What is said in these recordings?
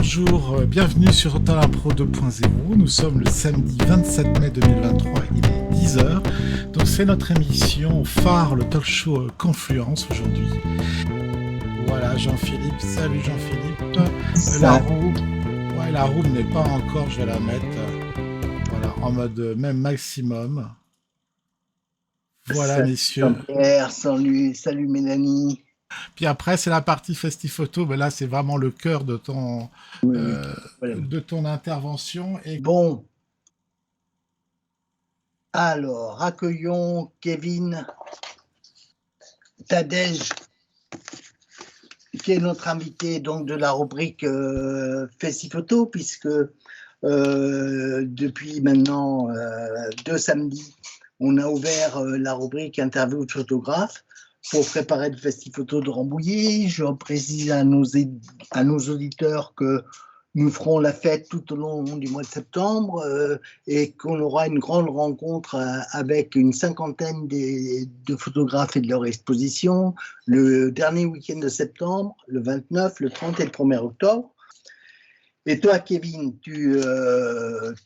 bonjour, bienvenue sur Talent Pro 2.0. Nous sommes le samedi 27 mai 2023, il est 10h. Donc c'est notre émission phare, le talk show Confluence aujourd'hui. Voilà Jean-Philippe, salut Jean-Philippe. La roue, la roue n'est pas encore, je vais la mettre voilà, en mode même maximum. Voilà Salut messieurs. Jean-Pierre, salut Mélanie. Puis après, c'est la partie Festi-Photo. Ben là, c'est vraiment le cœur Oui, voilà. de ton intervention. Et... Bon, alors accueillons Kevin Tadej, qui est notre invité donc de la rubrique Festi-Photo, puisque depuis maintenant 2 samedis, on a ouvert la rubrique interview de photographe pour préparer le Festi-Photo de Rambouillet. Je précise à nos auditeurs que nous ferons la fête tout au long du mois de septembre et qu'on aura une grande rencontre avec une cinquantaine de photographes et de leur exposition le dernier week-end de septembre, le 29, le 30 et le 1er octobre. Et toi, Kevin, tu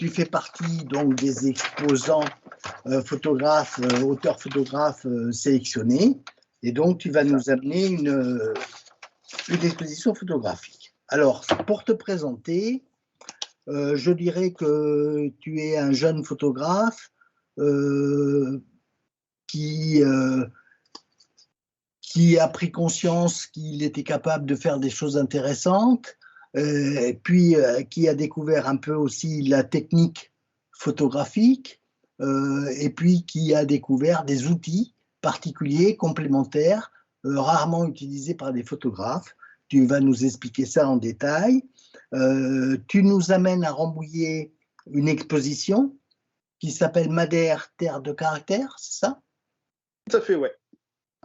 fais partie donc des exposants photographes, auteurs photographes sélectionnés. Et donc, tu vas nous amener une exposition photographique. Alors, pour te présenter, je dirais que tu es un jeune photographe qui a pris conscience qu'il était capable de faire des choses intéressantes, puis qui a découvert un peu aussi la technique photographique, et puis qui a découvert des outils particuliers, complémentaires, rarement utilisés par des photographes. Tu vas nous expliquer ça en détail. Tu nous amènes à Rambouillet une exposition qui s'appelle Madère, terre de caractère, c'est ça? Tout à fait, ouais.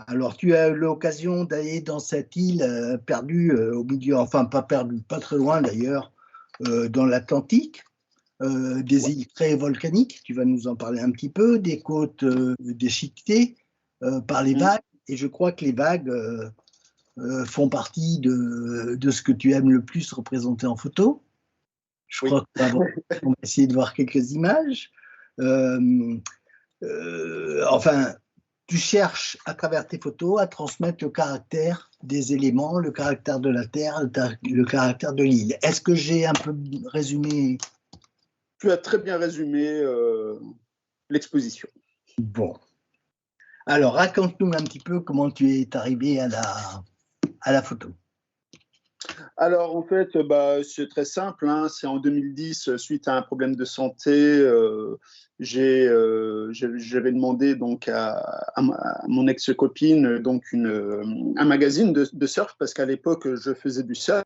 Alors, tu as eu l'occasion d'aller dans cette île perdue au milieu, enfin pas perdue, pas très loin d'ailleurs, dans l'Atlantique, des îles très volcaniques, tu vas nous en parler un petit peu, des côtes déchiquetées par les vagues, et je crois que les vagues font partie de ce que tu aimes le plus représenter en photo. Je crois qu'on va essayer de voir quelques images. Enfin, tu cherches à travers tes photos à transmettre le caractère des éléments, le caractère de la Terre, le caractère de l'île. Est-ce que j'ai un peu résumé? Tu as très bien résumé l'exposition. Bon. Alors, raconte-nous un petit peu comment tu es arrivé à la photo. Alors, en fait, c'est très simple. Hein. C'est en 2010, suite à un problème de santé, j'avais demandé donc à mon ex-copine donc un magazine de surf, parce qu'à l'époque, je faisais du surf.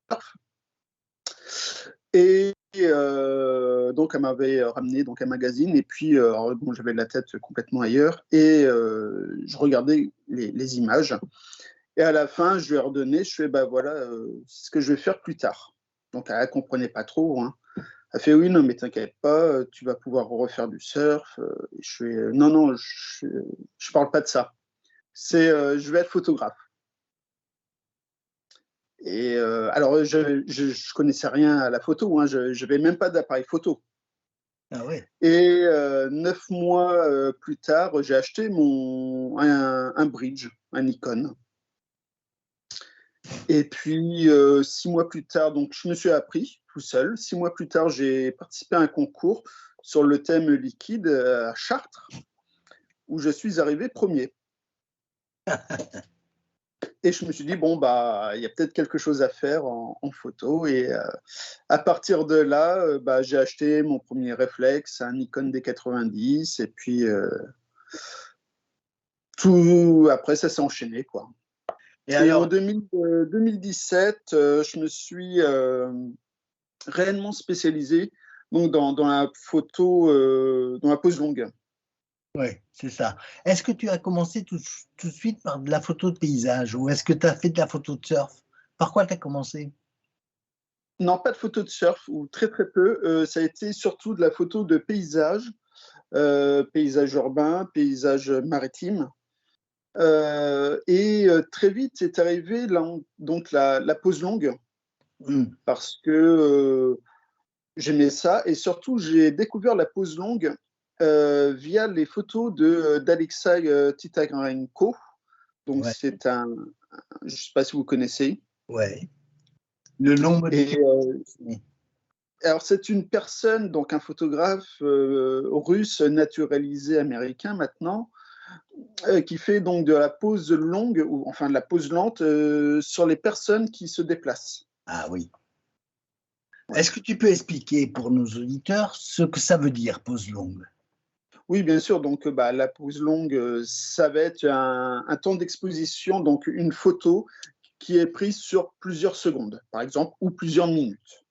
Et donc, elle m'avait ramené donc, un magazine. Et puis, bon, j'avais la tête complètement ailleurs. Et je regardais les images. Et à la fin, je lui ai redonné, je fais, voilà, c'est ce que je vais faire plus tard. Donc, elle ne comprenait pas trop. Hein. Elle fait, oui, non, mais t'inquiète pas, tu vas pouvoir refaire du surf. Et je fais, non, je ne parle pas de ça. C'est, je vais être photographe. Et alors, je ne connaissais rien à la photo, hein, je n'avais même pas d'appareil photo. Ah ouais. Et 9 mois plus tard, j'ai acheté un bridge, un Nikon. Et puis, 6 mois plus tard, donc je me suis appris tout seul. 6 mois plus tard, j'ai participé à un concours sur le thème liquide à Chartres, où je suis arrivé premier. Et je me suis dit, bon, il y a peut-être quelque chose à faire en photo. Et à partir de là, j'ai acheté mon premier réflexe, un Nikon D90. Et puis, tout après, ça s'est enchaîné, quoi. Et alors, en 2017, je me suis réellement spécialisé donc dans la photo, dans la pose longue. Oui, c'est ça. Est-ce que tu as commencé tout de suite par de la photo de paysage ou est-ce que tu as fait de la photo de surf? Par quoi tu as commencé? Non, pas de photo de surf, ou très très peu. Ça a été surtout de la photo de paysage, paysage urbain, paysage maritime. Et très vite est arrivée donc la pose longue. parce que j'aimais ça. Et surtout, j'ai découvert la pose longue via les photos d'Alexei Titarenko. Donc, Ouais, c'est je ne sais pas si vous connaissez. ouais. Le nom me dit Et quelque chose. alors, c'est une personne, donc un photographe russe naturalisé américain maintenant, qui fait donc de la pose longue, ou enfin de la pose lente sur les personnes qui se déplacent. Ah oui. Ouais. Est-ce que tu peux expliquer pour nos auditeurs ce que ça veut dire, pause longue? Oui, bien sûr. Donc, la pose longue, ça va être un temps d'exposition, donc une photo qui est prise sur plusieurs secondes, par exemple, ou plusieurs minutes.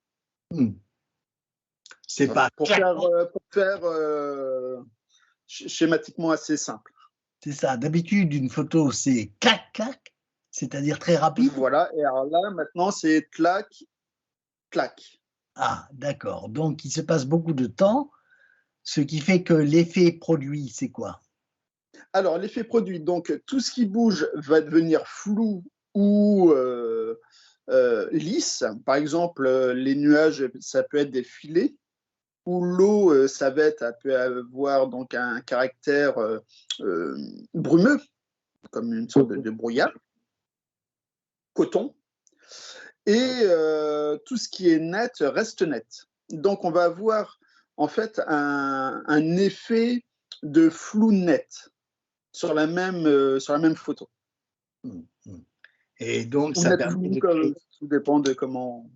C'est Voilà. pas Pour faire schématiquement assez simple. C'est ça. D'habitude, une photo, c'est clac, clac, c'est-à-dire très rapide. Voilà. Et alors là, maintenant, c'est clac, clac. Ah, d'accord. Donc, il se passe beaucoup de temps, ce qui fait que l'effet produit, c'est quoi? Alors, l'effet produit, donc tout ce qui bouge va devenir flou ou lisse. Par exemple, les nuages, ça peut être des filets, ou l'eau, ça peut avoir donc un caractère brumeux, comme une sorte de brouillard, coton. Et tout ce qui est net reste net. Donc, on va avoir en fait un effet de flou net sur la même photo. Et donc, Ou ça net permet flou, de créer tout dépend de comment.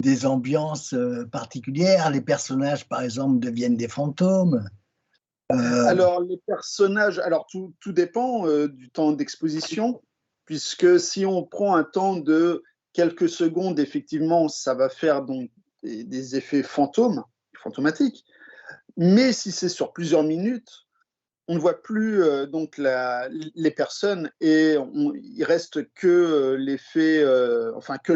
des ambiances particulières. Les personnages, par exemple, deviennent des fantômes. Alors, les personnages, alors tout dépend du temps d'exposition, puisque si on prend un temps de quelques secondes, effectivement, ça va faire donc des effets fantomatiques. Mais si c'est sur plusieurs minutes, on ne voit plus donc les personnes et il reste que l'effet, enfin que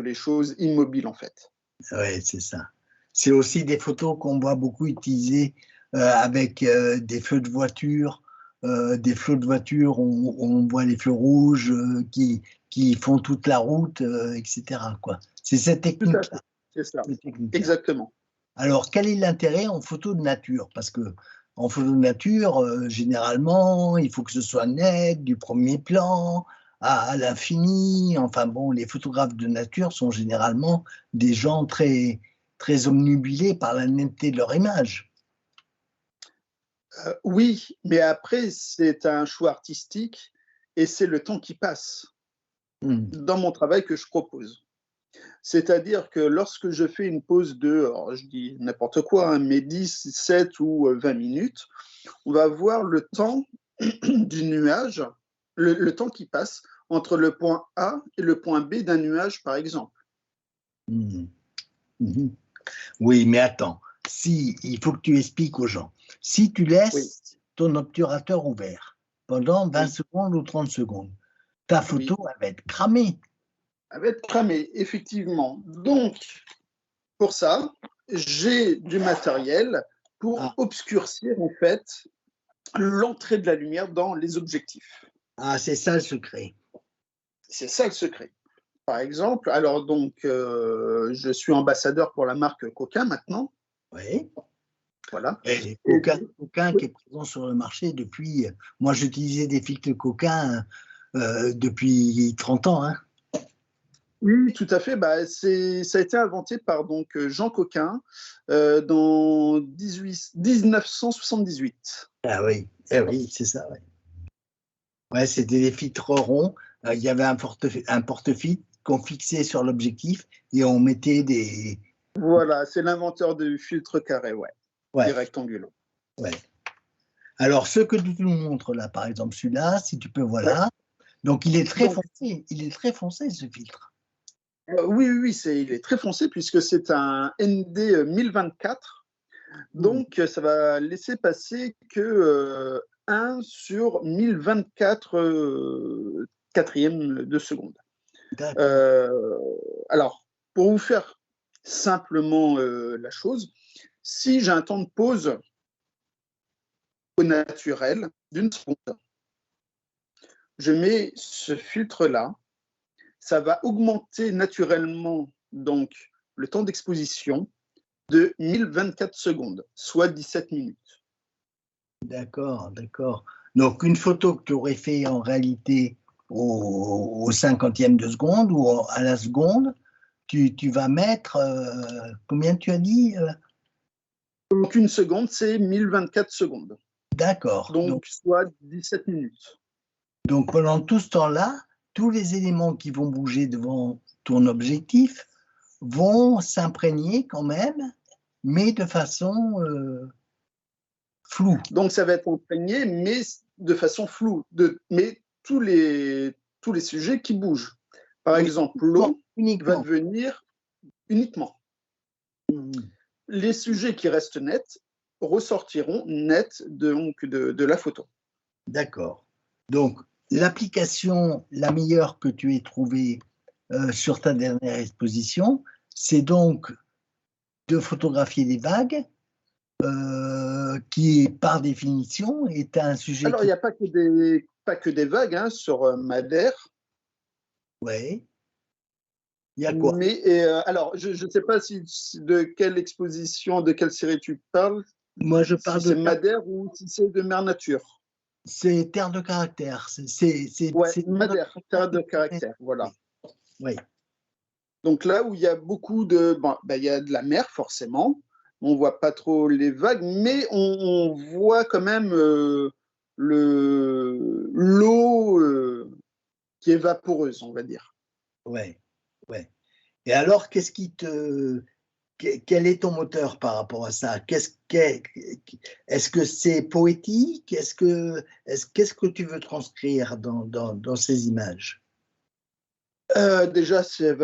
les choses immobiles en fait. Oui, c'est ça. C'est aussi des photos qu'on voit beaucoup utilisées avec des feux de voiture, des flots de voiture, on voit les feux rouges qui font toute la route, etc., quoi. C'est cette Tout à technique-là. fait, c'est ça, Cette technique-là. exactement. Alors, quel est l'intérêt en photo de nature? Parce que en photo de nature, généralement, il faut que ce soit net, du premier plan, à l'infini. Enfin bon, les photographes de nature sont généralement des gens très, très omnubilés par la netteté de leur image. Oui, mais après, c'est un choix artistique et c'est le temps qui passe dans mon travail que je propose. C'est-à-dire que lorsque je fais une pause alors je dis n'importe quoi, hein, mais 10, 7 ou 20 minutes, on va voir le temps du nuage, le temps qui passe entre le point A et le point B d'un nuage, par exemple. Mmh. Mmh. Oui, mais attends, si, il faut que tu expliques aux gens. Si tu Oui, laisses ton obturateur ouvert pendant 20 oui, secondes ou 30 secondes, ta photo oui. elle va être cramée. Elle va être cramée, effectivement. Donc, pour ça, j'ai du matériel pour Ah, obscurcir en fait l'entrée de la lumière dans les objectifs. ah, c'est ça le secret. C'est ça le secret. Par exemple, alors donc, je suis ambassadeur pour la marque Coca maintenant. Oui. Voilà. Et Et Coquin qui est présent sur le marché depuis. Moi, j'utilisais des filtres Coquin depuis 30 ans. Hein. oui, tout à fait. Ça a été inventé par donc, Jean Coquin dans 1978. Ah oui, eh oui, c'est ça. Ouais, ouais c'était des filtres ronds. Il y avait un porte-filtre qu'on fixait sur l'objectif et on mettait des. Voilà, c'est l'inventeur du filtre carré, ouais, Ouais, et rectangulaire. ouais. Alors, ce que tu nous montres là, par exemple, celui-là, si tu peux, Ouais. voilà. Donc, il est très Donc, foncé. Il est très foncé, ce filtre. oui, oui, oui, il est très foncé puisque c'est un ND 1024. Donc, ça va laisser passer que 1 sur 1024 quatrièmes de seconde. D'accord. Alors, pour vous faire simplement la chose, si j'ai un temps de pause au naturel d'une seconde, je mets ce filtre-là. ça va augmenter naturellement donc, le temps d'exposition de 1024 secondes, soit 17 minutes. D'accord, d'accord. Donc, une photo que tu aurais fait en réalité au 50e de seconde ou à la seconde, tu vas mettre, combien tu as dit Donc, une seconde, c'est 1024 secondes. D'accord. Donc, soit 17 minutes. Donc, pendant tout ce temps-là, tous les éléments qui vont bouger devant ton objectif vont s'imprégner quand même, mais de façon floue. Donc, ça va être imprégné, mais de façon floue. Mais tous les sujets qui bougent. Par exemple, l'eau va devenir uniquement. Les sujets qui restent nets ressortiront nets de la photo. D'accord. Donc, l'application la meilleure que tu aies trouvée sur ta dernière exposition, c'est donc de photographier des vagues, qui, par définition, est un sujet... Alors, il n'y a pas que des vagues hein, sur Madère. Oui. Il y a quoi? Mais, alors, je ne sais pas de quelle exposition, de quelle série tu parles. Moi, je parle si c'est Madère ou si c'est de mer nature. C'est terre de caractère. Ouais, Madère, terre de caractère, voilà. Oui. Donc là où il y a beaucoup de... Bon, il y a de la mer, forcément. On ne voit pas trop les vagues, mais on voit quand même l'eau qui est vaporeuse, on va dire. Ouais, ouais. Et alors, qu'est-ce qui te... Quel est ton moteur par rapport à ça? Est-ce que c'est poétique? Qu'est-ce que tu veux transcrire dans ces images? Déjà, c'est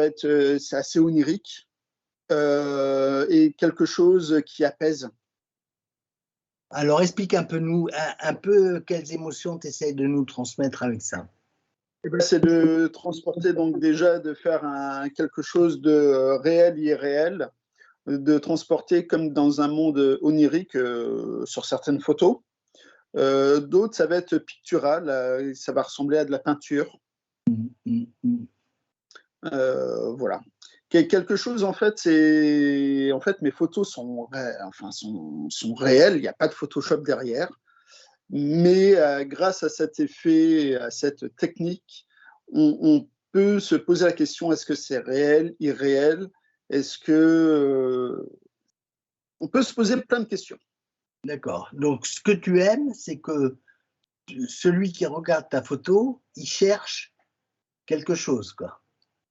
assez onirique et quelque chose qui apaise. Alors, explique un peu quelles émotions tu essaies de nous transmettre avec ça. C'est de transporter, donc déjà, de faire quelque chose de réel, irréel, de transporter comme dans un monde onirique sur certaines photos. D'autres, ça va être pictural, ça va ressembler à de la peinture. Voilà. Quelque chose, en fait, mes photos sont réelles, il n'y a pas de Photoshop derrière. Mais grâce à cet effet, à cette technique, on peut se poser la question, est-ce que c'est réel, irréel? Est-ce que... on peut se poser plein de questions. D'accord. Donc, ce que tu aimes, c'est que celui qui regarde ta photo, il cherche quelque chose, quoi.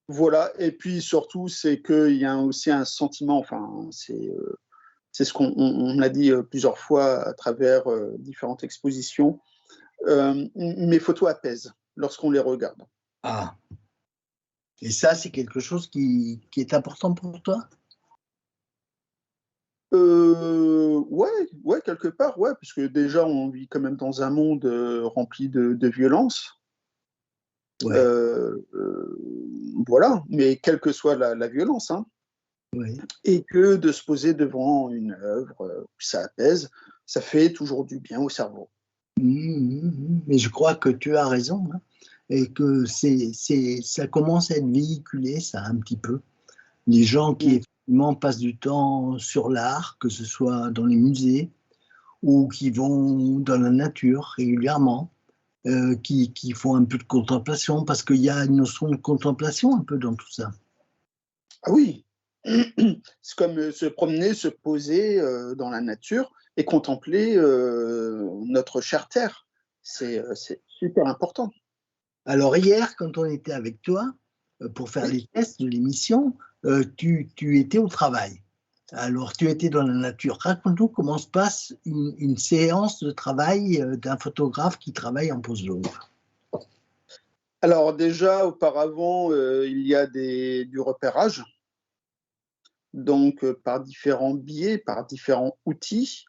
Voilà. Et puis, surtout, c'est qu'il y a aussi un sentiment, c'est ce qu'on a dit plusieurs fois à travers différentes expositions. Mes photos apaisent lorsqu'on les regarde. Ah. Et ça, c'est quelque chose qui est important pour toi? Ouais, quelque part, ouais, parce que déjà, on vit quand même dans un monde rempli de violence. Ouais. Voilà, mais quelle que soit la violence, hein. Ouais. Et que de se poser devant une œuvre, ça apaise, ça fait toujours du bien au cerveau. Mais je crois que tu as raison, hein, et que ça commence à être véhiculé, ça, un petit peu. Les gens qui effectivement passent du temps sur l'art, que ce soit dans les musées ou qui vont dans la nature régulièrement, qui font un peu de contemplation, parce qu'il y a une notion de contemplation un peu dans tout ça. Ah oui, c'est comme se promener, se poser dans la nature et contempler notre chère terre. C'est super important. Alors hier, quand on était avec toi, pour faire les tests de l'émission, tu étais au travail. Alors, tu étais dans la nature. Raconte-nous comment se passe une séance de travail d'un photographe qui travaille en pose longue. Alors déjà, auparavant, il y a du repérage, donc par différents biais, par différents outils.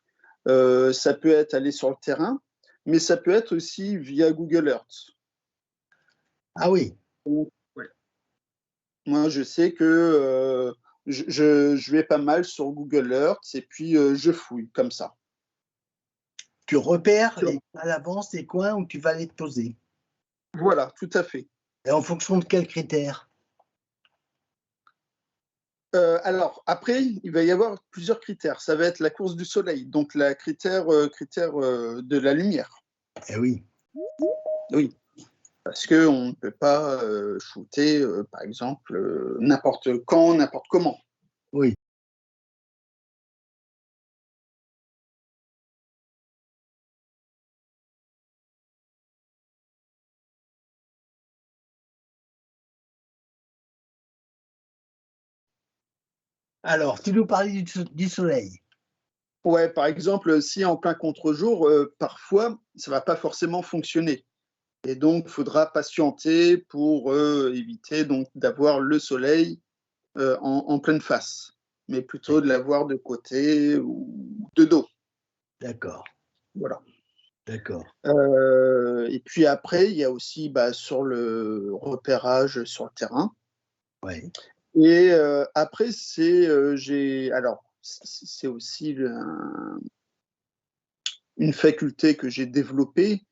Ça peut être aller sur le terrain, mais ça peut être aussi via Google Earth. Ah oui. Ouais. Moi, je sais que je vais pas mal sur Google Earth et puis je fouille comme ça. Tu repères à l'avance les coins où tu vas aller te poser. Voilà, tout à fait. Et en fonction de quels critères? Alors, après, il va y avoir plusieurs critères. Ça va être la course du soleil, donc la critère de la lumière. Eh oui. Oui, parce qu'on ne peut pas shooter, par exemple, n'importe quand, n'importe comment. Oui. Alors, tu nous parlais du soleil. Ouais, par exemple, si en plein contre-jour, parfois, ça ne va pas forcément fonctionner. Et donc, il faudra patienter pour éviter donc, d'avoir le soleil en pleine face, mais plutôt de l'avoir de côté ou de dos. D'accord, Voilà. d'accord. Et puis après, il y a aussi sur le repérage sur le terrain. Ouais. Et après, c'est aussi une faculté que j'ai développée.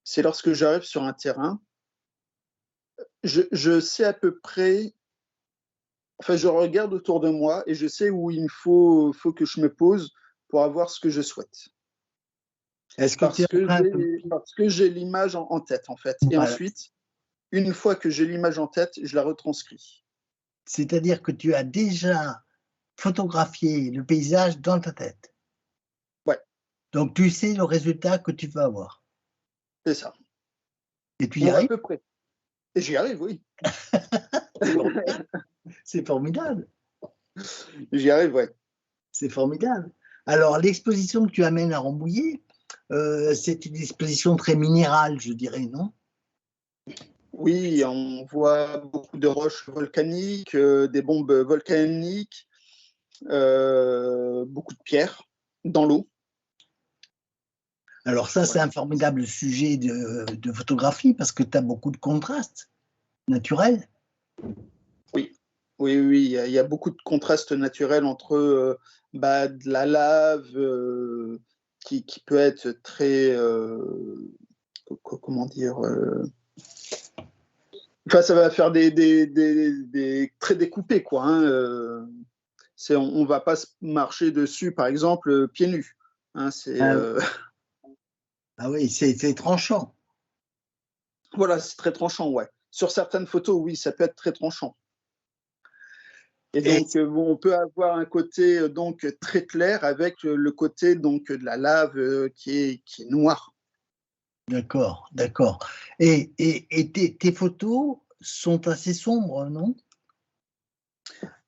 C'est lorsque j'arrive sur un terrain, je sais à peu près. Enfin, je regarde autour de moi et je sais où il faut que je me pose pour avoir ce que je souhaite. Est-ce que tu es en train de... Parce que j'ai l'image en tête, en fait. Et Voilà. ensuite, une fois que j'ai l'image en tête, je la retranscris. C'est-à-dire que tu as déjà photographié le paysage dans ta tête. Ouais, Donc, tu sais le résultat que tu vas avoir. c'est ça. Et tu y Ou à arrives. peu près. Et j'y arrive, oui. C'est formidable. J'y arrive, ouais. C'est formidable. Alors, l'exposition que tu amènes à Rambouillet, c'est une exposition très minérale, je dirais, non? Oui, on voit beaucoup de roches volcaniques, des bombes volcaniques, beaucoup de pierres dans l'eau. Alors ça, c'est Ouais. un formidable sujet de photographie parce que tu as beaucoup de contrastes naturels. Oui, il y a beaucoup de contrastes naturels entre de la lave qui peut être très, comment dire, enfin, ça va faire des très découpés, quoi. Hein, on va pas se marcher dessus, par exemple, pieds nus. Hein, Ah oui, c'est tranchant. voilà, c'est très tranchant, ouais. Sur certaines photos, oui, ça peut être très tranchant. Et Et donc, on peut avoir un côté donc très clair avec le côté donc de la lave qui est noir. d'accord, d'accord. Et tes photos sont assez sombres, non?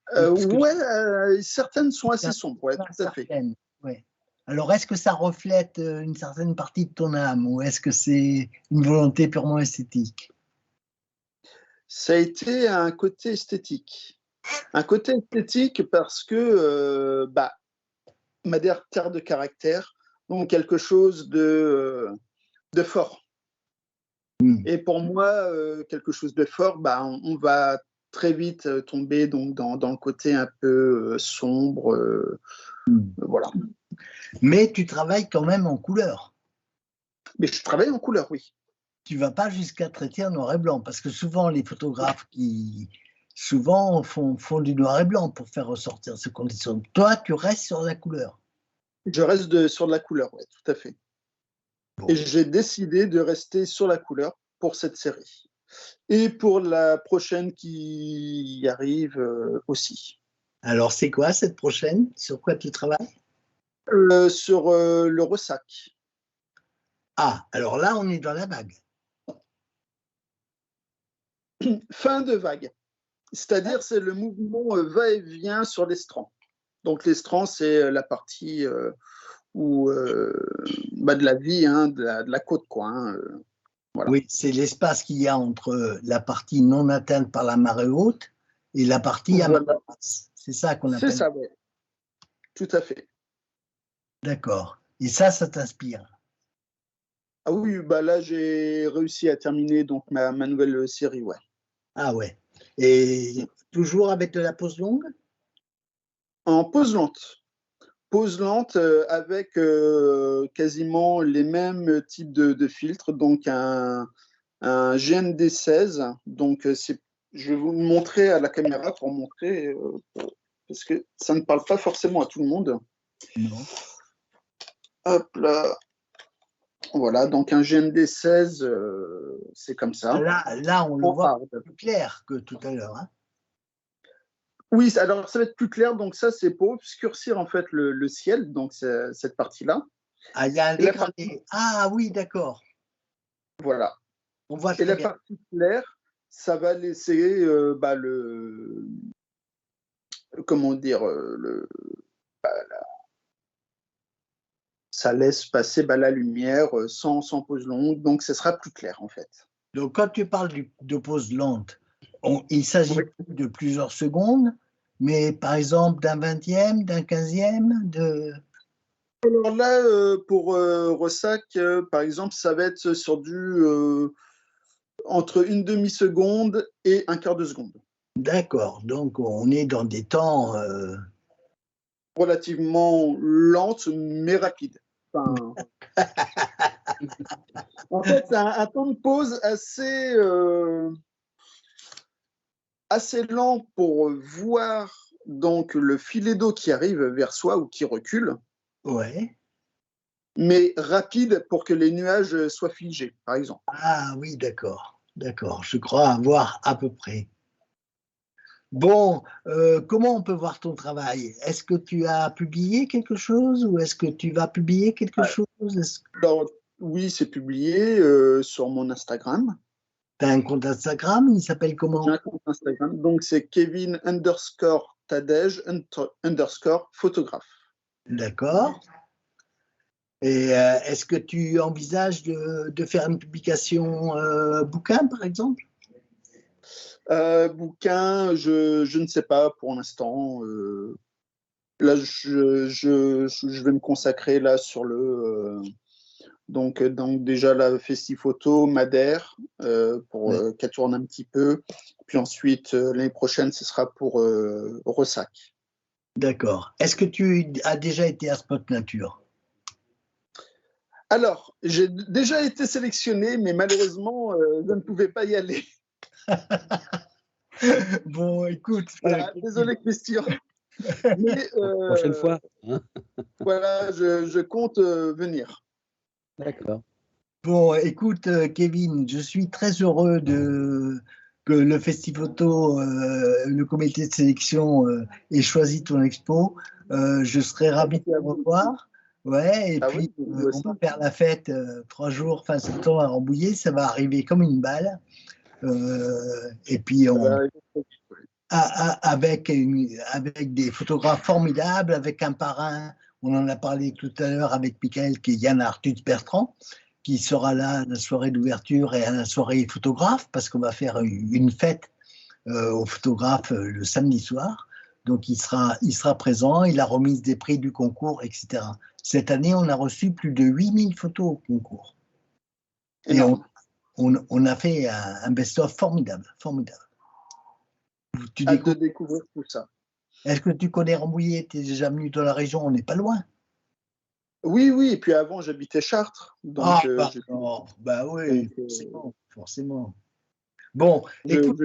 Parce que Ouais, certaines sont assez sombres, ouais, tout à fait. certaines, ouais. Alors, est-ce que ça reflète une certaine partie de ton âme ou est-ce que c'est une volonté purement esthétique? Ça a été un côté esthétique. Un côté esthétique parce que ma terre de caractère, donc quelque chose de fort. Et pour moi, quelque chose de fort, on va très vite tomber donc dans le côté un peu sombre. Voilà. Mais tu travailles quand même en couleur. Mais je travaille en couleur, oui. Tu vas pas jusqu'à traiter en noir et blanc parce que souvent les photographes qui souvent font du noir et blanc pour faire ressortir ces conditions. Toi, tu restes sur la couleur. Je reste sur de la couleur, oui, tout à fait. Bon. Et j'ai décidé de rester sur la couleur pour cette série. Et pour la prochaine qui arrive aussi. Alors, c'est quoi cette prochaine? Sur quoi tu travailles? Sur le ressac. Ah, alors là, on est dans la vague. Fin de vague. C'est-à-dire, c'est le mouvement va-et-vient sur l'estran. Donc, l'estran, c'est la partie où, de la vie, hein, de la côte, quoi. Hein, voilà. Oui, c'est l'espace qu'il y a entre la partie non atteinte par la marée haute et la partie à marée basse. C'est ça qu'on appelle. C'est ça, oui. Tout à fait. D'accord. Et ça t'inspire? Ah oui, là, j'ai réussi à terminer donc ma nouvelle série, ouais. Ah ouais. Et toujours avec de la pose longue? En pose lente. Pose lente avec quasiment les mêmes types de filtres, donc un GND16. Donc, je vais vous le montrer à la caméra pour montrer. parce que ça ne parle pas forcément à tout le monde. Non. Hop là. Voilà, donc un GMD 16, c'est comme ça. Là, on le En voit hard. plus clair que tout à l'heure. Hein. Oui, alors ça va être plus clair. Donc ça, c'est pour obscurcir en fait le ciel, donc cette partie-là. Ah, il y a un Et la dégradé. Ah oui, d'accord. Voilà. On voit Et très la bien. partie claire, ça va laisser comment dire, ça laisse passer la lumière sans pause longue, donc ce sera plus clair en fait. Donc, quand tu parles de pause lente, il s'agit Oui. de plusieurs secondes, mais par exemple d'un 20e, d'un 15e, de... Alors là, pour Ressac, par exemple, ça va être sur entre une demi-seconde et un quart de seconde. D'accord, donc on est dans des temps... Relativement lente, mais rapide. Enfin, en fait, c'est un temps de pause assez lent pour voir donc le filet d'eau qui arrive vers soi ou qui recule, Ouais. mais rapide pour que les nuages soient figés, par exemple. Ah oui, d'accord, d'accord, je crois avoir à peu près. Bon, comment on peut voir ton travail? Est-ce que tu as publié quelque chose ou est-ce que tu vas publier quelque chose? Alors, oui, c'est publié sur mon Instagram. Tu as un compte Instagram, il s'appelle comment? J'ai un compte Instagram, donc c'est Kevin_Tadej_photographe. D'accord. Et est-ce que tu envisages de faire une publication bouquin, par exemple? Bouquin, je ne sais pas pour l'instant. Là, je vais me consacrer là sur donc déjà la Festi-Photo Madère pour qu'elle tourne un petit peu. Puis ensuite, l'année prochaine, ce sera pour Ressac. D'accord. Est-ce que tu as déjà été à Spot Nature? Alors, j'ai déjà été sélectionné, mais malheureusement, je ne pouvais pas y aller. Bon, écoute. Voilà, désolé, Christian. Mais Prochaine fois. Hein. voilà, je compte venir. D'accord. Bon, écoute, Kevin, je suis très heureux que le Festi-Photo, le comité de sélection ait choisi ton expo. Je serais ravi de te revoir. Ouais, et Ah puis oui, on va faire la fête 3 jours fin septembre à Rambouillet. Ça va arriver comme une balle. Et puis avec des photographes formidables, avec un parrain. On en a parlé tout à l'heure avec Michael, qui est Yann Arthus Bertrand, qui sera là à la soirée d'ouverture et à la soirée photographe, parce qu'on va faire une fête aux photographes le samedi soir. Donc, il sera présent, il a remise des prix du concours, etc. Cette année, on a reçu plus de 8000 photos au concours. Et on a fait un best-of formidable, formidable. Hâte de découvrir tout ça. Est-ce que tu connais Rambouillet? Tu es déjà venu dans la région, on n'est pas loin. Oui, oui, et puis avant, j'habitais Chartres. Donc, bah oui, donc, forcément. Bon, écoute,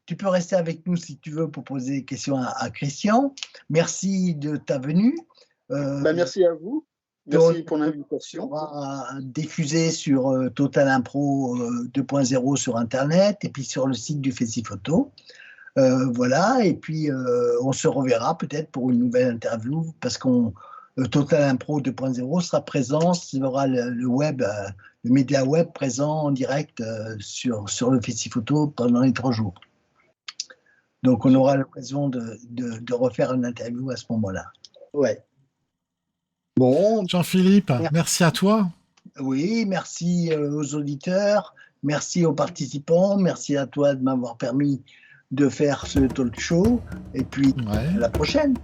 tu peux rester avec nous si tu veux pour poser des questions à Christian. Merci de ta venue. Merci à vous. Merci pour l'invitation. On va diffuser sur Total Impro 2.0 sur Internet et puis sur le site du Festi-Photo. Voilà, et puis on se reverra peut-être pour une nouvelle interview parce qu'on Total Impro 2.0 sera présent, il y aura le web, le média web présent en direct sur le Festi-Photo pendant les 3 jours. Donc on aura l'occasion de refaire une interview à ce moment-là. Ouais. Bon. Jean-Philippe, merci à toi. Oui, merci aux auditeurs, merci aux participants, merci à toi de m'avoir permis de faire ce talk show, et puis à la prochaine.